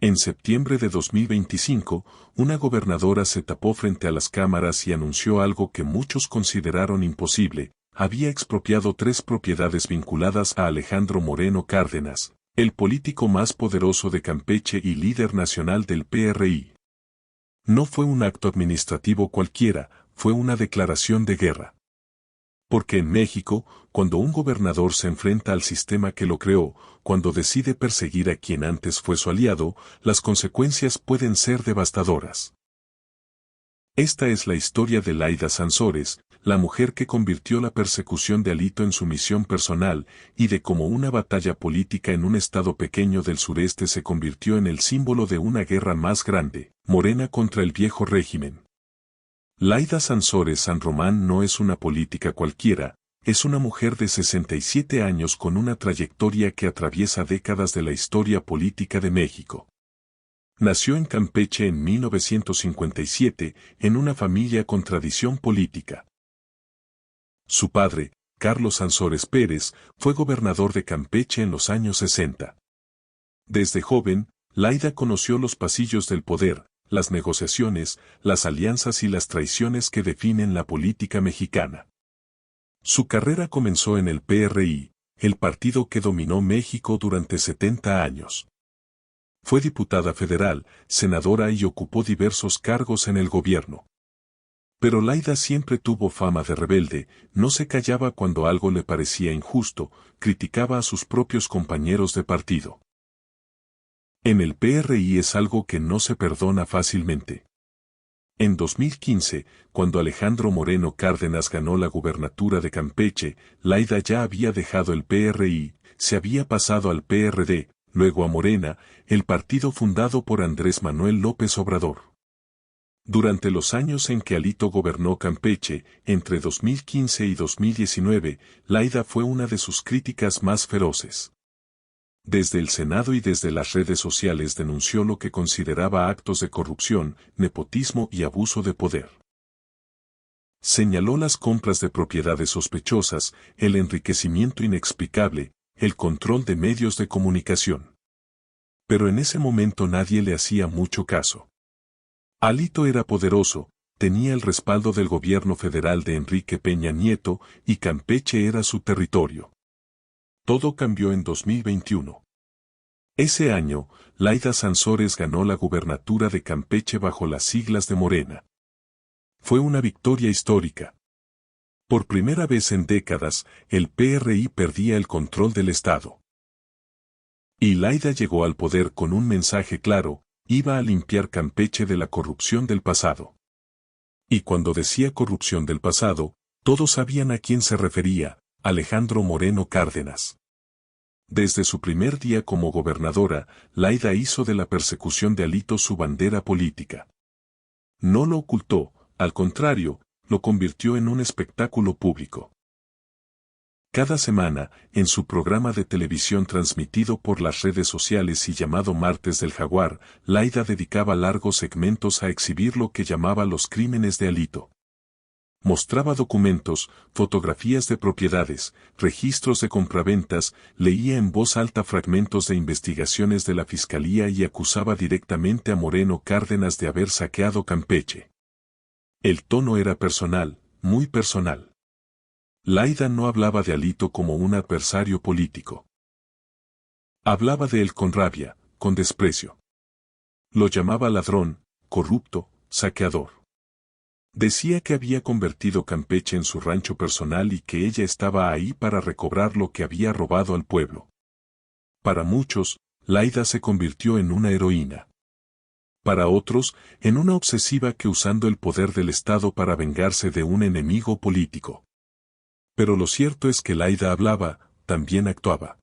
En septiembre de 2025, una gobernadora se tapó frente a las cámaras y anunció algo que muchos consideraron imposible: había expropiado 3 propiedades vinculadas a Alejandro Moreno Cárdenas, el político más poderoso de Campeche y líder nacional del PRI. No fue un acto administrativo cualquiera, fue una declaración de guerra. Porque en México, cuando un gobernador se enfrenta al sistema que lo creó, cuando decide perseguir a quien antes fue su aliado, las consecuencias pueden ser devastadoras. Esta es la historia de Laida Sansores, la mujer que convirtió la persecución de Alito en su misión personal, y de cómo una batalla política en un estado pequeño del sureste se convirtió en el símbolo de una guerra más grande, Morena contra el viejo régimen. Laida Sansores San Román no es una política cualquiera, es una mujer de 67 años con una trayectoria que atraviesa décadas de la historia política de México. Nació en Campeche en 1957, en una familia con tradición política. Su padre, Carlos Sansores Pérez, fue gobernador de Campeche en los años 60. Desde joven, Laida conoció los pasillos del poder, las negociaciones, las alianzas y las traiciones que definen la política mexicana. Su carrera comenzó en el PRI, el partido que dominó México durante 70 años. Fue diputada federal, senadora y ocupó diversos cargos en el gobierno. Pero Laida siempre tuvo fama de rebelde, no se callaba cuando algo le parecía injusto, criticaba a sus propios compañeros de partido. En el PRI es algo que no se perdona fácilmente. En 2015, cuando Alejandro Moreno Cárdenas ganó la gubernatura de Campeche, Laida ya había dejado el PRI, se había pasado al PRD, luego a Morena, el partido fundado por Andrés Manuel López Obrador. Durante los años en que Alito gobernó Campeche, entre 2015 y 2019, Laida fue una de sus críticas más feroces. Desde el Senado y desde las redes sociales denunció lo que consideraba actos de corrupción, nepotismo y abuso de poder. Señaló las compras de propiedades sospechosas, el enriquecimiento inexplicable, el control de medios de comunicación. Pero en ese momento nadie le hacía mucho caso. Alito era poderoso, tenía el respaldo del gobierno federal de Enrique Peña Nieto y Campeche era su territorio. Todo cambió en 2021. Ese año, Laida Sansores ganó la gubernatura de Campeche bajo las siglas de Morena. Fue una victoria histórica. Por primera vez en décadas, el PRI perdía el control del Estado. Y Laida llegó al poder con un mensaje claro: iba a limpiar Campeche de la corrupción del pasado. Y cuando decía corrupción del pasado, todos sabían a quién se refería: Alejandro Moreno Cárdenas. Desde su primer día como gobernadora, Laida hizo de la persecución de Alito su bandera política. No lo ocultó, al contrario, lo convirtió en un espectáculo público. Cada semana, en su programa de televisión transmitido por las redes sociales y llamado Martes del Jaguar, Laida dedicaba largos segmentos a exhibir lo que llamaba los crímenes de Alito. Mostraba documentos, fotografías de propiedades, registros de compraventas, leía en voz alta fragmentos de investigaciones de la Fiscalía y acusaba directamente a Moreno Cárdenas de haber saqueado Campeche. El tono era personal, muy personal. Laida no hablaba de Alito como un adversario político. Hablaba de él con rabia, con desprecio. Lo llamaba ladrón, corrupto, saqueador. Decía que había convertido Campeche en su rancho personal y que ella estaba ahí para recobrar lo que había robado al pueblo. Para muchos, Laida se convirtió en una heroína. Para otros, en una obsesiva que usando el poder del Estado para vengarse de un enemigo político. Pero lo cierto es que Laida hablaba, también actuaba.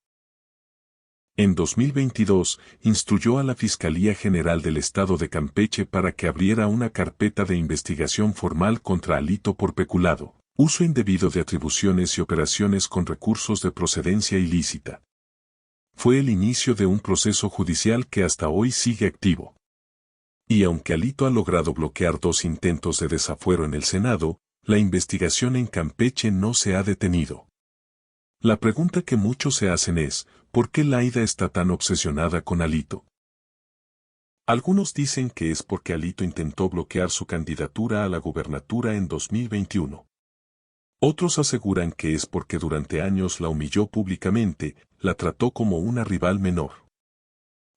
En 2022, instruyó a la Fiscalía General del Estado de Campeche para que abriera una carpeta de investigación formal contra Alito por peculado, uso indebido de atribuciones y operaciones con recursos de procedencia ilícita. Fue el inicio de un proceso judicial que hasta hoy sigue activo. Y aunque Alito ha logrado bloquear 2 intentos de desafuero en el Senado, la investigación en Campeche no se ha detenido. La pregunta que muchos se hacen es: ¿por qué Laida está tan obsesionada con Alito? Algunos dicen que es porque Alito intentó bloquear su candidatura a la gubernatura en 2021. Otros aseguran que es porque durante años la humilló públicamente, la trató como una rival menor.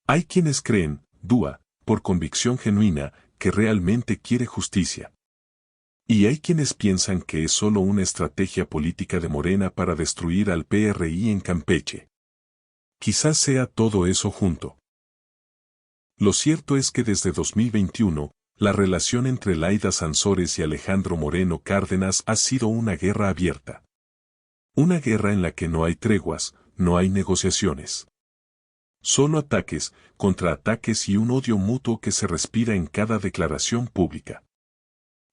Hay quienes creen, Dúa, por convicción genuina, que realmente quiere justicia. Y hay quienes piensan que es solo una estrategia política de Morena para destruir al PRI en Campeche. Quizás sea todo eso junto. Lo cierto es que desde 2021, la relación entre Laida Sansores y Alejandro Moreno Cárdenas ha sido una guerra abierta. Una guerra en la que no hay treguas, no hay negociaciones. Solo ataques, contraataques y un odio mutuo que se respira en cada declaración pública.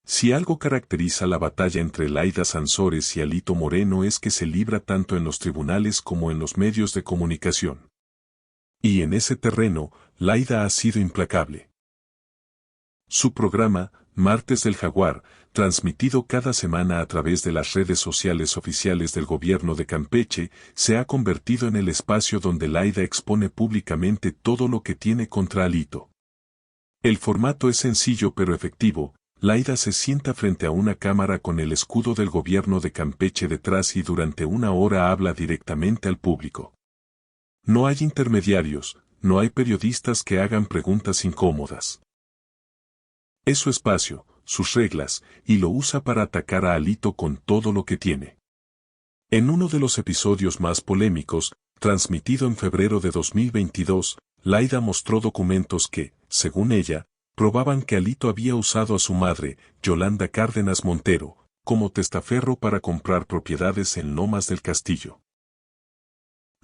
Si algo caracteriza la batalla entre Laida Sansores y Alito Moreno es que se libra tanto en los tribunales como en los medios de comunicación. Y en ese terreno, Laida ha sido implacable. Su programa, Martes del Jaguar, transmitido cada semana a través de las redes sociales oficiales del gobierno de Campeche, se ha convertido en el espacio donde Laida expone públicamente todo lo que tiene contra Alito. El formato es sencillo pero efectivo. Laida se sienta frente a una cámara con el escudo del gobierno de Campeche detrás y durante una hora habla directamente al público. No hay intermediarios, no hay periodistas que hagan preguntas incómodas. Es su espacio, sus reglas, y lo usa para atacar a Alito con todo lo que tiene. En uno de los episodios más polémicos, transmitido en febrero de 2022, Laida mostró documentos que, según ella, probaban que Alito había usado a su madre, Yolanda Cárdenas Montero, como testaferro para comprar propiedades en Lomas del Castillo.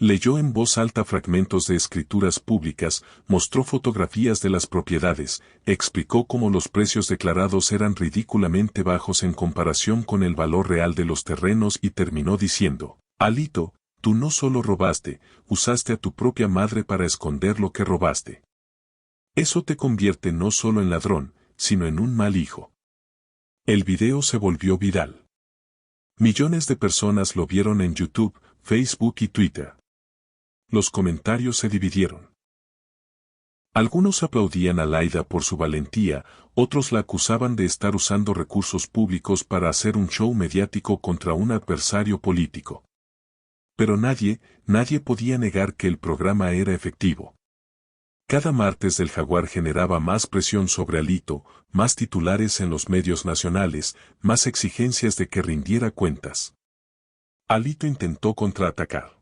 Leyó en voz alta fragmentos de escrituras públicas, mostró fotografías de las propiedades, explicó cómo los precios declarados eran ridículamente bajos en comparación con el valor real de los terrenos y terminó diciendo, Alito, tú no solo robaste, usaste a tu propia madre para esconder lo que robaste. Eso te convierte no solo en ladrón, sino en un mal hijo. El video se volvió viral. Millones de personas lo vieron en YouTube, Facebook y Twitter. Los comentarios se dividieron. Algunos aplaudían a Laida por su valentía, otros la acusaban de estar usando recursos públicos para hacer un show mediático contra un adversario político. Pero nadie podía negar que el programa era efectivo. Cada martes del Jaguar generaba más presión sobre Alito, más titulares en los medios nacionales, más exigencias de que rindiera cuentas. Alito intentó contraatacar.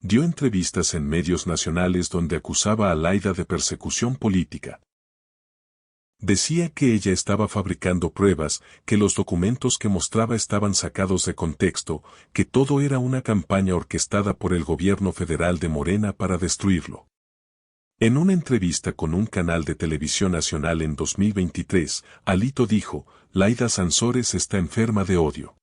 Dio entrevistas en medios nacionales donde acusaba a Laida de persecución política. Decía que ella estaba fabricando pruebas, que los documentos que mostraba estaban sacados de contexto, que todo era una campaña orquestada por el gobierno federal de Morena para destruirlo. En una entrevista con un canal de televisión nacional en 2023, Alito dijo, Laida Sansores está enferma de odio.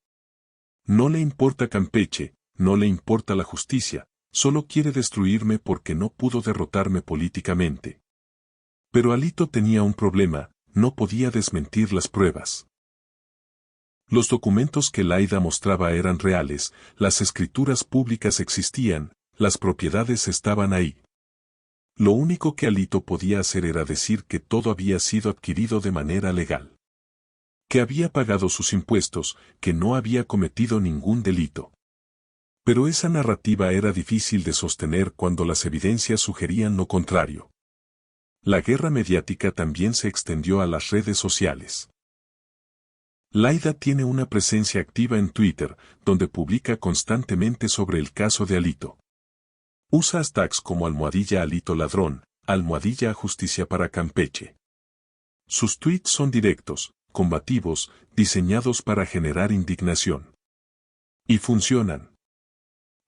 No le importa Campeche, no le importa la justicia, solo quiere destruirme porque no pudo derrotarme políticamente. Pero Alito tenía un problema, no podía desmentir las pruebas. Los documentos que Laida mostraba eran reales, las escrituras públicas existían, las propiedades estaban ahí. Lo único que Alito podía hacer era decir que todo había sido adquirido de manera legal. Que había pagado sus impuestos, que no había cometido ningún delito. Pero esa narrativa era difícil de sostener cuando las evidencias sugerían lo contrario. La guerra mediática también se extendió a las redes sociales. Laida tiene una presencia activa en Twitter, donde publica constantemente sobre el caso de Alito. Usa hashtags como #Alito Ladrón, #Justicia para Campeche. Sus tweets son directos, combativos, diseñados para generar indignación. Y funcionan.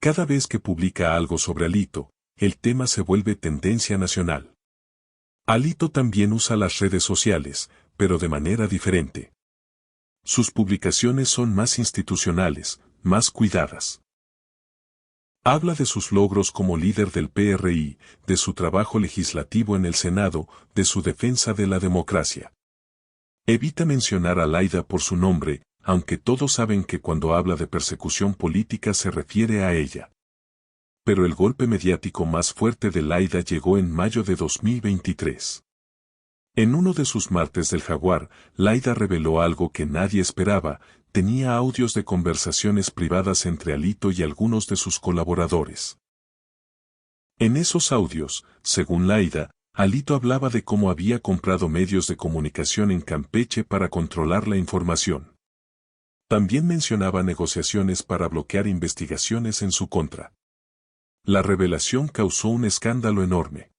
Cada vez que publica algo sobre Alito, el tema se vuelve tendencia nacional. Alito también usa las redes sociales, pero de manera diferente. Sus publicaciones son más institucionales, más cuidadas. Habla de sus logros como líder del PRI, de su trabajo legislativo en el Senado, de su defensa de la democracia. Evita mencionar a Laida por su nombre, aunque todos saben que cuando habla de persecución política se refiere a ella. Pero el golpe mediático más fuerte de Laida llegó en mayo de 2023. En uno de sus martes del Jaguar, Laida reveló algo que nadie esperaba: tenía audios de conversaciones privadas entre Alito y algunos de sus colaboradores. En esos audios, según Laida, Alito hablaba de cómo había comprado medios de comunicación en Campeche para controlar la información. También mencionaba negociaciones para bloquear investigaciones en su contra. La revelación causó un escándalo enorme.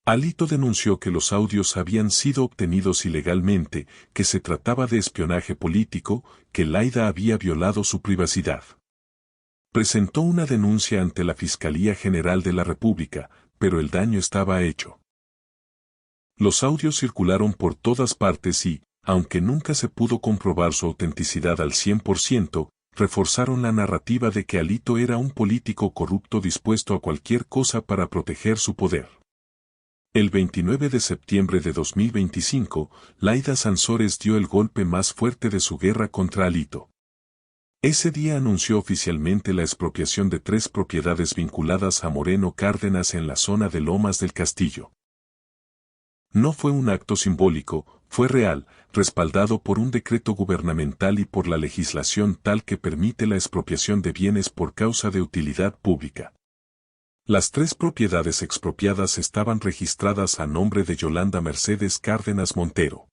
Alito denunció que los audios habían sido obtenidos ilegalmente, que se trataba de espionaje político, que Laida había violado su privacidad. Presentó una denuncia ante la Fiscalía General de la República, pero el daño estaba hecho. Los audios circularon por todas partes y, aunque nunca se pudo comprobar su autenticidad al 100%, reforzaron la narrativa de que Alito era un político corrupto dispuesto a cualquier cosa para proteger su poder. El 29 de septiembre de 2025, Laida Sansores dio el golpe más fuerte de su guerra contra Alito. Ese día anunció oficialmente la expropiación de 3 propiedades vinculadas a Moreno Cárdenas en la zona de Lomas del Castillo. No fue un acto simbólico, fue real, respaldado por un decreto gubernamental y por la legislación tal que permite la expropiación de bienes por causa de utilidad pública. Las 3 propiedades expropiadas estaban registradas a nombre de Yolanda Mercedes Cárdenas Montero,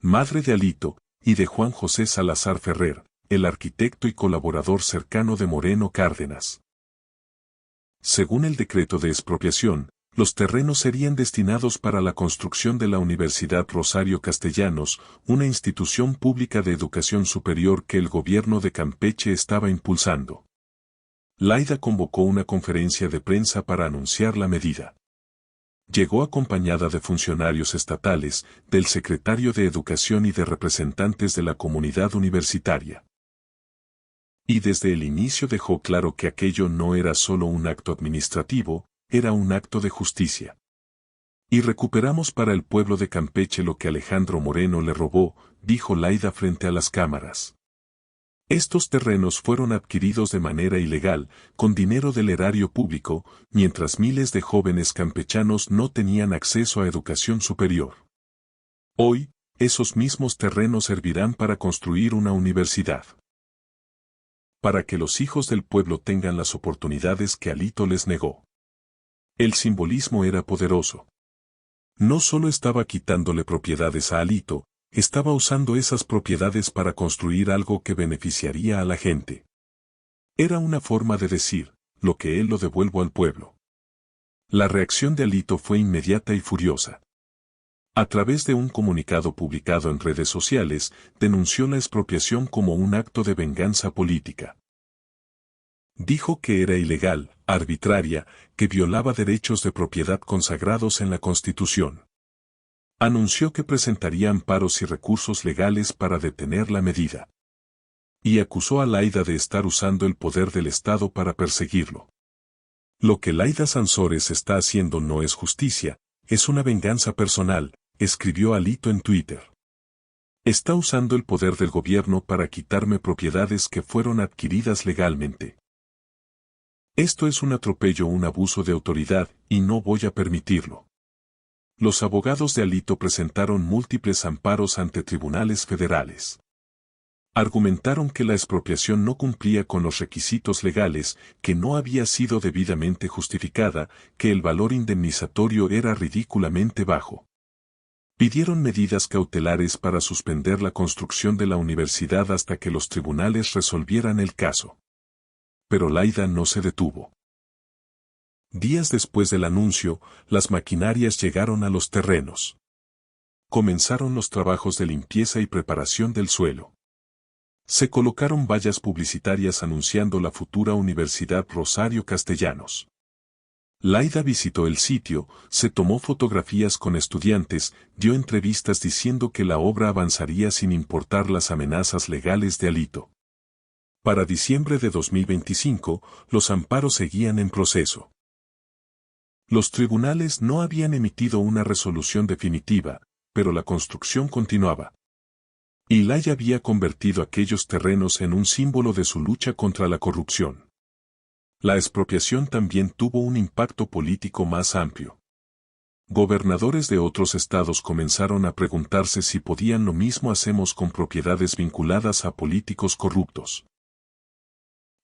madre de Alito, y de Juan José Salazar Ferrer, el arquitecto y colaborador cercano de Moreno Cárdenas. Según el decreto de expropiación, los terrenos serían destinados para la construcción de la Universidad Rosario Castellanos, una institución pública de educación superior que el gobierno de Campeche estaba impulsando. Laida convocó una conferencia de prensa para anunciar la medida. Llegó acompañada de funcionarios estatales, del secretario de Educación y de representantes de la comunidad universitaria. Y desde el inicio dejó claro que aquello no era solo un acto administrativo, era un acto de justicia. Y recuperamos para el pueblo de Campeche lo que Alejandro Moreno le robó, dijo Laida frente a las cámaras. Estos terrenos fueron adquiridos de manera ilegal, con dinero del erario público, mientras miles de jóvenes campechanos no tenían acceso a educación superior. Hoy, esos mismos terrenos servirán para construir una universidad. Para que los hijos del pueblo tengan las oportunidades que Alito les negó. El simbolismo era poderoso. No solo estaba quitándole propiedades a Alito, estaba usando esas propiedades para construir algo que beneficiaría a la gente. Era una forma de decir, lo que él lo devuelvo al pueblo. La reacción de Alito fue inmediata y furiosa. A través de un comunicado publicado en redes sociales, denunció la expropiación como un acto de venganza política. Dijo que era ilegal, arbitraria, que violaba derechos de propiedad consagrados en la Constitución. Anunció que presentaría amparos y recursos legales para detener la medida. Y acusó a Laida de estar usando el poder del Estado para perseguirlo. Lo que Laida Sansores está haciendo no es justicia, es una venganza personal, escribió Alito en Twitter. Está usando el poder del gobierno para quitarme propiedades que fueron adquiridas legalmente. Esto es un atropello, un abuso de autoridad, y no voy a permitirlo. Los abogados de Alito presentaron múltiples amparos ante tribunales federales. Argumentaron que la expropiación no cumplía con los requisitos legales, que no había sido debidamente justificada, que el valor indemnizatorio era ridículamente bajo. Pidieron medidas cautelares para suspender la construcción de la universidad hasta que los tribunales resolvieran el caso. Pero Laida no se detuvo. Días después del anuncio, las maquinarias llegaron a los terrenos. Comenzaron los trabajos de limpieza y preparación del suelo. Se colocaron vallas publicitarias anunciando la futura Universidad Rosario Castellanos. Laida visitó el sitio, se tomó fotografías con estudiantes, dio entrevistas diciendo que la obra avanzaría sin importar las amenazas legales de Alito. Para diciembre de 2025, los amparos seguían en proceso. Los tribunales no habían emitido una resolución definitiva, pero la construcción continuaba. Y Laida había convertido aquellos terrenos en un símbolo de su lucha contra la corrupción. La expropiación también tuvo un impacto político más amplio. Gobernadores de otros estados comenzaron a preguntarse si podían lo mismo hacemos con propiedades vinculadas a políticos corruptos.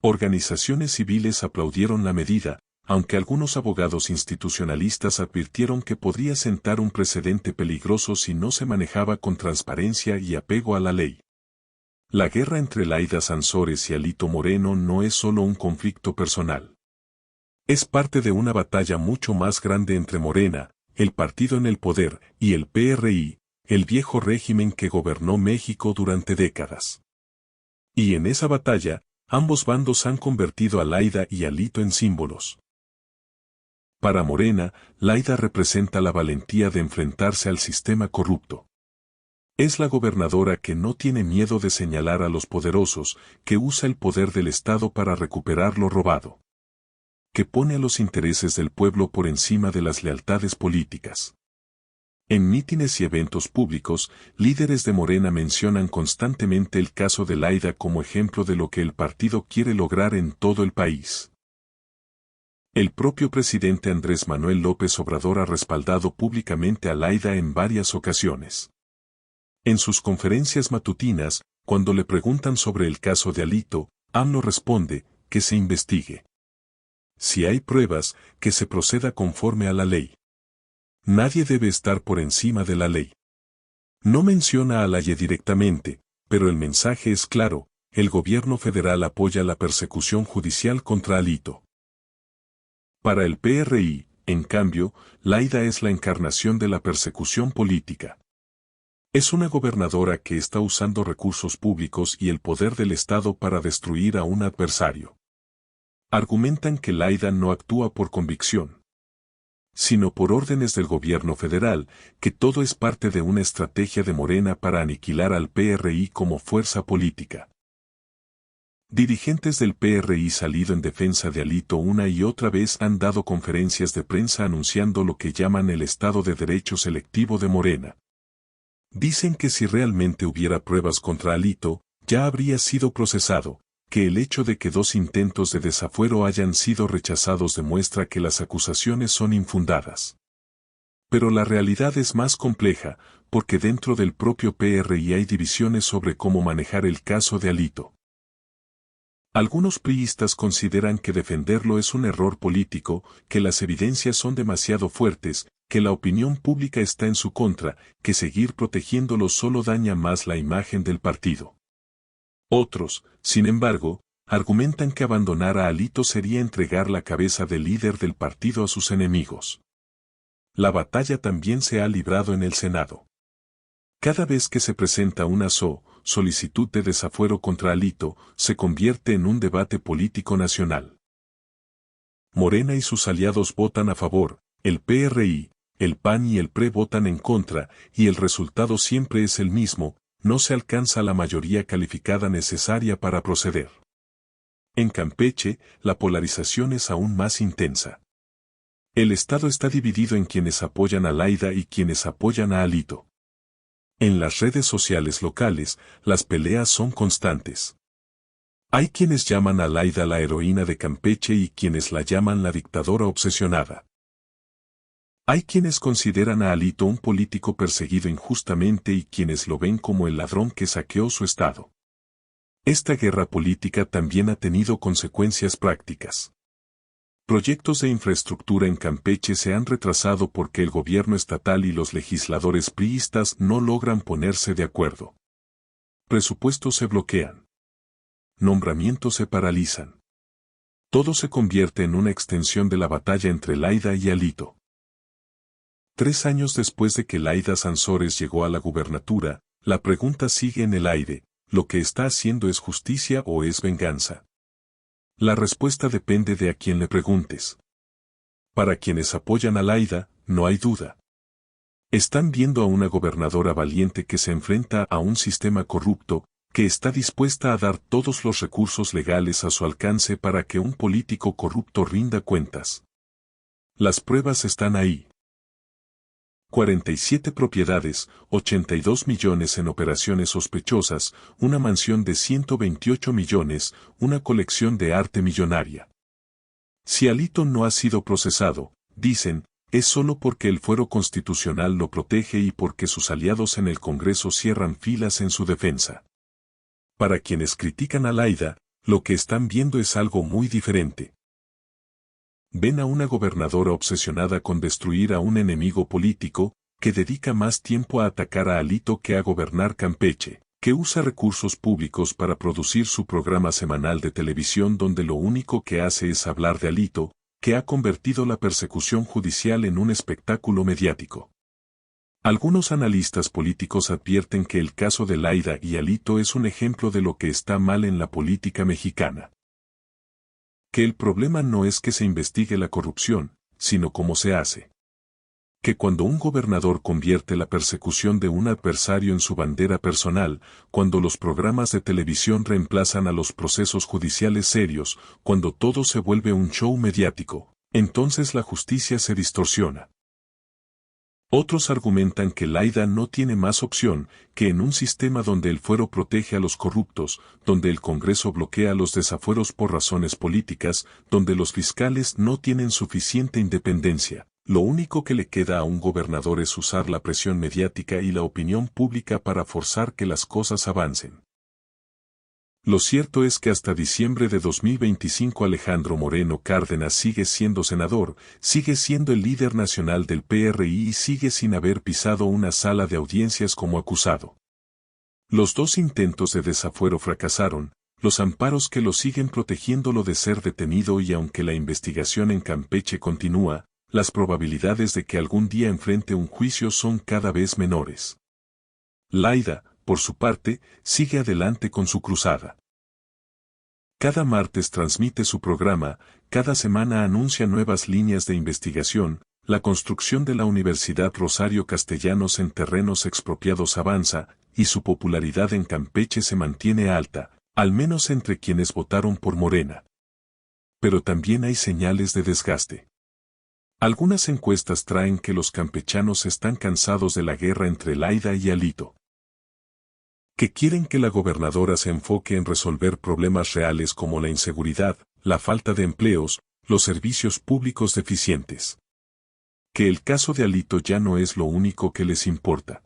Organizaciones civiles aplaudieron la medida, aunque algunos abogados institucionalistas advirtieron que podría sentar un precedente peligroso si no se manejaba con transparencia y apego a la ley. La guerra entre Laida Sansores y Alito Moreno no es solo un conflicto personal. Es parte de una batalla mucho más grande entre Morena, el partido en el poder, y el PRI, el viejo régimen que gobernó México durante décadas. Y en esa batalla, ambos bandos han convertido a Laida y Alito en símbolos. Para Morena, Laida representa la valentía de enfrentarse al sistema corrupto. Es la gobernadora que no tiene miedo de señalar a los poderosos, que usa el poder del Estado para recuperar lo robado, que pone a los intereses del pueblo por encima de las lealtades políticas. En mítines y eventos públicos, líderes de Morena mencionan constantemente el caso de Laida como ejemplo de lo que el partido quiere lograr en todo el país. El propio presidente Andrés Manuel López Obrador ha respaldado públicamente a Laida en varias ocasiones. En sus conferencias matutinas, cuando le preguntan sobre el caso de Alito, AMLO responde, que se investigue. Si hay pruebas, que se proceda conforme a la ley. Nadie debe estar por encima de la ley. No menciona a Laye directamente, pero el mensaje es claro, el gobierno federal apoya la persecución judicial contra Alito. Para el PRI, en cambio, Laida es la encarnación de la persecución política. Es una gobernadora que está usando recursos públicos y el poder del Estado para destruir a un adversario. Argumentan que Laida no actúa por convicción, sino por órdenes del gobierno federal, que todo es parte de una estrategia de Morena para aniquilar al PRI como fuerza política. Dirigentes del PRI salido en defensa de Alito una y otra vez han dado conferencias de prensa anunciando lo que llaman el Estado de Derecho selectivo de Morena. Dicen que si realmente hubiera pruebas contra Alito, ya habría sido procesado, que el hecho de que 2 intentos de desafuero hayan sido rechazados demuestra que las acusaciones son infundadas. Pero la realidad es más compleja, porque dentro del propio PRI hay divisiones sobre cómo manejar el caso de Alito. Algunos priistas consideran que defenderlo es un error político, que las evidencias son demasiado fuertes, que la opinión pública está en su contra, que seguir protegiéndolo solo daña más la imagen del partido. Otros, sin embargo, argumentan que abandonar a Alito sería entregar la cabeza del líder del partido a sus enemigos. La batalla también se ha librado en el Senado. Cada vez que se presenta una solicitud de desafuero contra Alito, se convierte en un debate político nacional. Morena y sus aliados votan a favor, el PRI, el PAN y el PRE votan en contra, y el resultado siempre es el mismo, no se alcanza la mayoría calificada necesaria para proceder. En Campeche, la polarización es aún más intensa. El Estado está dividido en quienes apoyan a Laida y quienes apoyan a Alito. En las redes sociales locales, las peleas son constantes. Hay quienes llaman a Laida la heroína de Campeche y quienes la llaman la dictadora obsesionada. Hay quienes consideran a Alito un político perseguido injustamente y quienes lo ven como el ladrón que saqueó su estado. Esta guerra política también ha tenido consecuencias prácticas. Proyectos de infraestructura en Campeche se han retrasado porque el gobierno estatal y los legisladores priistas no logran ponerse de acuerdo. Presupuestos se bloquean. Nombramientos se paralizan. Todo se convierte en una extensión de la batalla entre Laida y Alito. 3 años después de que Laida Sansores llegó a la gubernatura, la pregunta sigue en el aire, ¿lo que está haciendo es justicia o es venganza? La respuesta depende de a quién le preguntes. Para quienes apoyan a Laida, no hay duda. Están viendo a una gobernadora valiente que se enfrenta a un sistema corrupto, que está dispuesta a dar todos los recursos legales a su alcance para que un político corrupto rinda cuentas. Las pruebas están ahí. 47 propiedades, 82 millones en operaciones sospechosas, una mansión de 128 millones, una colección de arte millonaria. Si Alito no ha sido procesado, dicen, es solo porque el fuero constitucional lo protege y porque sus aliados en el Congreso cierran filas en su defensa. Para quienes critican a Laida, lo que están viendo es algo muy diferente. Ven a una gobernadora obsesionada con destruir a un enemigo político, que dedica más tiempo a atacar a Alito que a gobernar Campeche, que usa recursos públicos para producir su programa semanal de televisión donde lo único que hace es hablar de Alito, que ha convertido la persecución judicial en un espectáculo mediático. Algunos analistas políticos advierten que el caso de Laida y Alito es un ejemplo de lo que está mal en la política mexicana. Que el problema no es que se investigue la corrupción, sino cómo se hace. Que cuando un gobernador convierte la persecución de un adversario en su bandera personal, cuando los programas de televisión reemplazan a los procesos judiciales serios, cuando todo se vuelve un show mediático, entonces la justicia se distorsiona. Otros argumentan que Laida no tiene más opción que en un sistema donde el fuero protege a los corruptos, donde el Congreso bloquea los desafueros por razones políticas, donde los fiscales no tienen suficiente independencia. Lo único que le queda a un gobernador es usar la presión mediática y la opinión pública para forzar que las cosas avancen. Lo cierto es que hasta diciembre de 2025 Alejandro Moreno Cárdenas sigue siendo senador, sigue siendo el líder nacional del PRI y sigue sin haber pisado una sala de audiencias como acusado. Los dos intentos de desafuero fracasaron, los amparos que lo siguen protegiéndolo de ser detenido y aunque la investigación en Campeche continúa, las probabilidades de que algún día enfrente un juicio son cada vez menores. Laida, por su parte, sigue adelante con su cruzada. Cada martes transmite su programa, cada semana anuncia nuevas líneas de investigación, la construcción de la Universidad Rosario Castellanos en terrenos expropiados avanza, y su popularidad en Campeche se mantiene alta, al menos entre quienes votaron por Morena. Pero también hay señales de desgaste. Algunas encuestas traen que los campechanos están cansados de la guerra entre Laida y Alito. Que quieren que la gobernadora se enfoque en resolver problemas reales como la inseguridad, la falta de empleos, los servicios públicos deficientes. Que el caso de Alito ya no es lo único que les importa.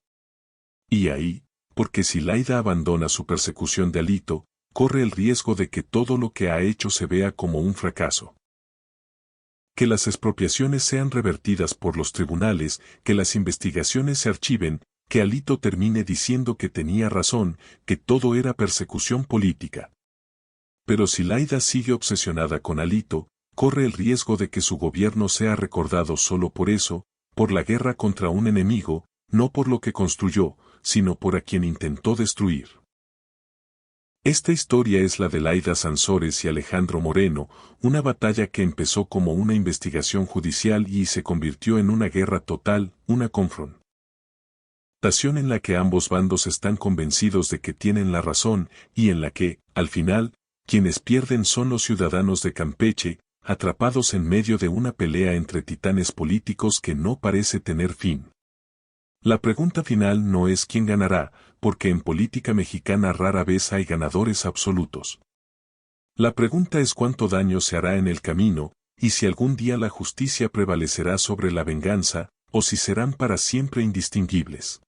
Y ahí, porque si Laida abandona su persecución de Alito, corre el riesgo de que todo lo que ha hecho se vea como un fracaso. Que las expropiaciones sean revertidas por los tribunales, que las investigaciones se archiven, que Alito termine diciendo que tenía razón, que todo era persecución política. Pero si Laida sigue obsesionada con Alito, corre el riesgo de que su gobierno sea recordado solo por eso, por la guerra contra un enemigo, no por lo que construyó, sino por a quien intentó destruir. Esta historia es la de Laida Sansores y Alejandro Moreno, una batalla que empezó como una investigación judicial y se convirtió en una guerra total, una confrontación en la que ambos bandos están convencidos de que tienen la razón y en la que, al final, quienes pierden son los ciudadanos de Campeche, atrapados en medio de una pelea entre titanes políticos que no parece tener fin. La pregunta final no es quién ganará, porque en política mexicana rara vez hay ganadores absolutos. La pregunta es cuánto daño se hará en el camino, y si algún día la justicia prevalecerá sobre la venganza, o si serán para siempre indistinguibles.